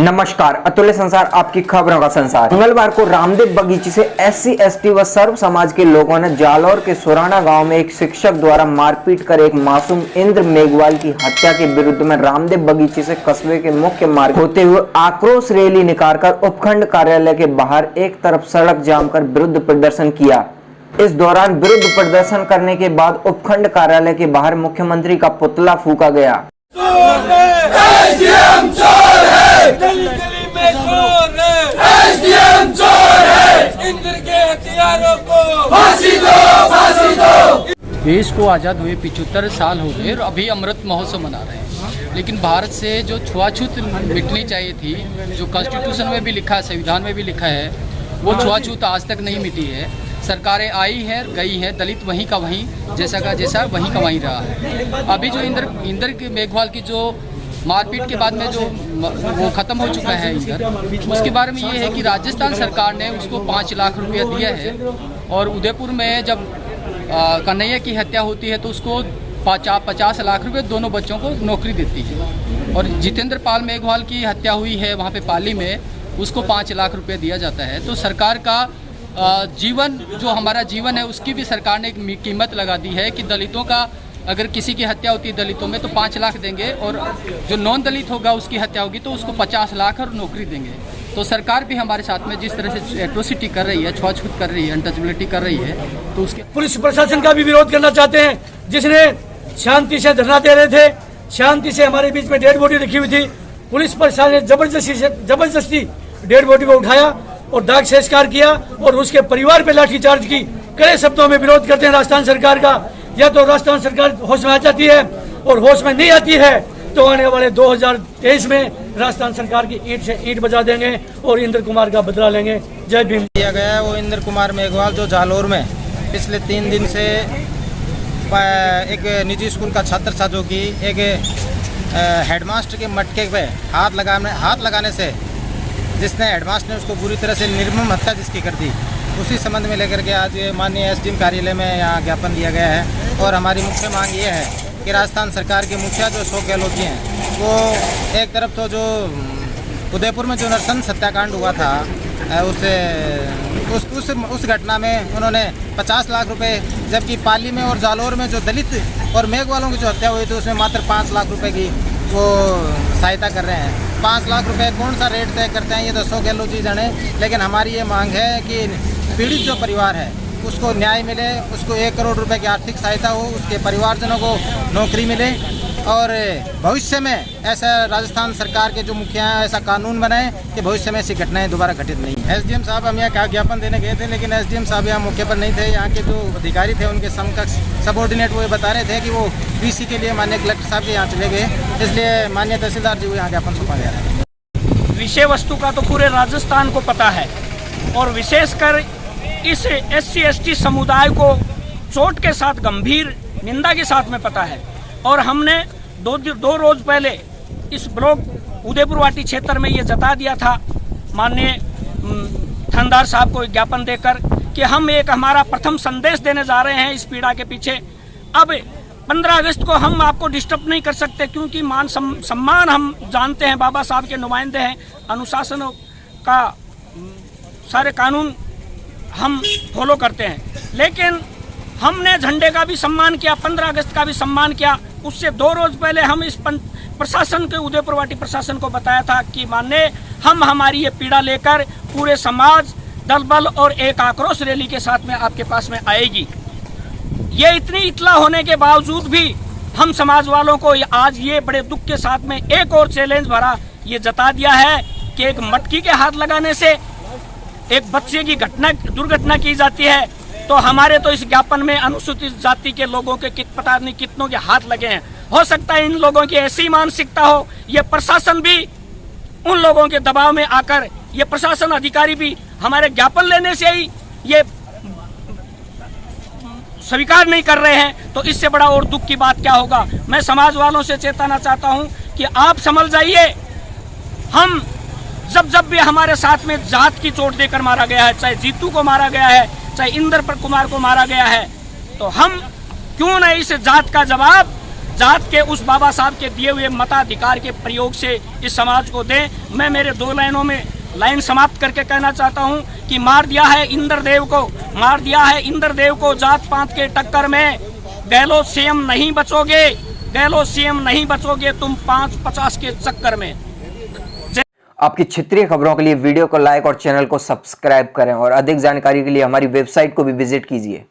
नमस्कार, अतुल्य संसार आपकी खबरों का संसार। मंगलवार को रामदेव बगीचे से SC ST व सर्व समाज के लोगों ने जालौर के सुराना गांव में एक शिक्षक द्वारा मारपीट कर एक मासूम इंद्र मेघवाल की हत्या के विरुद्ध में रामदेव बगीचे से कस्बे के मुख्य मार्ग होते हुए आक्रोश रैली निकालकर उपखंड कार्यालय के बाहर एक तरफ सड़क जाम कर विरोध प्रदर्शन किया। इस दौरान विरोध प्रदर्शन करने के बाद उपखंड कार्यालय के बाहर मुख्यमंत्री का पुतला फूंका गया। SDM चोर है, गली गली में चोर है, SDM चोर है, इंद्र के हथियारों को फांसी दो, फांसी दो। देश को आज़ाद हुए 75 साल हो गए और अभी अमृत महोत्सव मना रहे हैं, लेकिन भारत से जो छुआछूत मिटनी चाहिए थी, जो कॉन्स्टिट्यूशन में भी लिखा है, संविधान में भी लिखा है, वो छुआछूत आज तक नहीं मिटी है। सरकारें आई हैं, गई हैं, दलित वहीं का वहीं, जैसा का जैसा वहीं का वहीं रहा है। अभी जो इंद्र के मेघवाल की जो मारपीट के बाद में जो वो ख़त्म हो चुका है इंद्र, उसके बारे में ये है कि राजस्थान सरकार ने उसको 5 लाख रुपया दिया है और उदयपुर में जब कन्हैया की हत्या होती है तो उसको 50 लाख रुपये दोनों बच्चों को नौकरी देती है। और जितेंद्र पाल मेघवाल की हत्या हुई है वहाँ पे पाली में, उसको 5 लाख रुपये दिया जाता है। तो सरकार का जीवन, जो हमारा जीवन है, उसकी भी सरकार ने एक कीमत लगा दी है कि दलितों का अगर किसी की हत्या होती है दलितों में तो 5 लाख देंगे, और जो नॉन दलित होगा उसकी हत्या होगी तो उसको 50 लाख और नौकरी देंगे। तो सरकार भी हमारे साथ में जिस तरह से एट्रोसिटी कर रही है, छुआछूत कर रही है, अनटचेबिलिटी कर रही है, तो उसके पुलिस प्रशासन का भी विरोध करना चाहते हैं, जिसने शांति से धरना दे रहे थे, शांति से हमारे बीच में डेड बॉडी रखी हुई थी। पुलिस प्रशासन ने जबरदस्ती डेड बॉडी को उठाया और दाग संस्कार किया और उसके परिवार पे लाठीचार्ज की। कड़े शब्दों में विरोध करते हैं राजस्थान सरकार का। या तो राजस्थान सरकार होश में आ जाती है और होश में नहीं आती है तो आने वाले 2023 में राजस्थान सरकार की ईंट से ईंट बजा देंगे और इंद्र कुमार का बदला लेंगे। जय भीम। किया गया है वो इंद्र कुमार मेघवाल जो जालौर में पिछले 3 दिन से एक निजी स्कूल का छात्र था, जो कि एक हेडमास्टर के मटके पे हाथ लगाने से जिसने हेडमास्टर ने उसको बुरी तरह से निर्मम हत्या जिसकी कर दी, उसी संबंध में लेकर के आज माननीय SDM कार्यालय में यहाँ ज्ञापन दिया गया है। और हमारी मुख्य मांग ये है कि राजस्थान सरकार के मुखिया जो अशोक गहलोत जी हैं, वो एक तरफ तो जो उदयपुर में जो नरसंस हत्याकांड हुआ था उस घटना में उन्होंने 50 लाख रुपए, जबकि पाली में और जालौर में जो दलित और मेघवालों की जो हत्या हुई थी उसमें मात्र 5 लाख रुपए की वो सहायता कर रहे हैं। 5 लाख रुपए कौन सा रेट तय करते हैं ये तो अशोक गहलोत जी जाने, लेकिन हमारी ये मांग है कि पीड़ित जो परिवार है उसको न्याय मिले, उसको 1 करोड़ रुपए की आर्थिक सहायता हो, उसके परिवारजनों को नौकरी मिले और भविष्य में ऐसा राजस्थान सरकार के जो मुखिया हैं ऐसा कानून बनाए कि भविष्य में ऐसी घटनाएं दोबारा घटित नहीं। SDM साहब हम यहाँ क्या ज्ञापन देने गए थे, लेकिन SDM साहब यहाँ मौके पर नहीं थे। यहाँ के जो अधिकारी थे उनके समकक्ष सबऑर्डिनेट वो ये बता रहे थे कि वो BC के लिए माननीय कलेक्टर साहब के यहाँ चले गए, इसलिए माननीय तहसीलदार जी को यहाँ ज्ञापन सौंपा गया है। विषय वस्तु का तो पूरे राजस्थान को पता है और विशेषकर इस SC ST समुदाय को चोट के साथ, गंभीर निंदा के साथ में पता है। और हमने दो रोज पहले इस ब्लॉक उदयपुर वाटी क्षेत्र में ये जता दिया था माननीय थानेदार साहब को ज्ञापन देकर कि हम एक हमारा प्रथम संदेश देने जा रहे हैं इस पीड़ा के पीछे। अब 15 अगस्त को हम आपको डिस्टर्ब नहीं कर सकते क्योंकि मान सम्मान हम जानते हैं, बाबा साहब के नुमाइंदे हैं, अनुशासन का सारे कानून हम फॉलो करते हैं। लेकिन हमने झंडे का भी सम्मान किया, 15 अगस्त का भी सम्मान किया। उससे 2 रोज पहले हम इस प्रशासन के, उदयपुर वाटी प्रशासन को बताया था कि माननीय हम हमारी ये पीड़ा लेकर पूरे समाज दल बल और एक आक्रोश रैली के साथ में आपके पास में आएगी। ये इतनी इतला होने के बावजूद भी हम समाज वालों को आज ये बड़े दुख के साथ में एक और चैलेंज भरा ये जता दिया है कि एक मटकी के हाथ लगाने से एक बच्चे की दुर्घटना की जाती है। तो हमारे तो इस ज्ञापन में अनुसूचित जाति के लोगों के पता नहीं कितनों के हाथ लगे हैं। हो सकता है इन लोगों की ऐसी मानसिकता हो, ये प्रशासन भी उन लोगों के दबाव में आकर, ये प्रशासन अधिकारी भी हमारे ज्ञापन लेने से ही ये स्वीकार नहीं कर रहे हैं। तो इससे बड़ा और दुख की बात क्या होगा। मैं समाज वालों से चेताना चाहता हूं कि आप समझ जाइए, हम जब भी हमारे साथ में जात की चोट देकर मारा गया है, चाहे जीतू को मारा गया है, चाहे इंद्र कुमार को मारा गया है, तो हम क्यों न इस जात का जवाब जात के उस बाबा साहब के दिए हुए मताधिकार के प्रयोग से इस समाज को दें। मैं मेरे 2 लाइनों में लाइन समाप्त करके कहना चाहता हूं कि मार दिया है इंद्रदेव को जात पात के टक्कर में। गहलोत सीएम नहीं बचोगे तुम 5-50 के चक्कर में। आपकी क्षेत्रीय खबरों के लिए वीडियो को लाइक और चैनल को सब्सक्राइब करें और अधिक जानकारी के लिए हमारी वेबसाइट को भी विजिट कीजिए।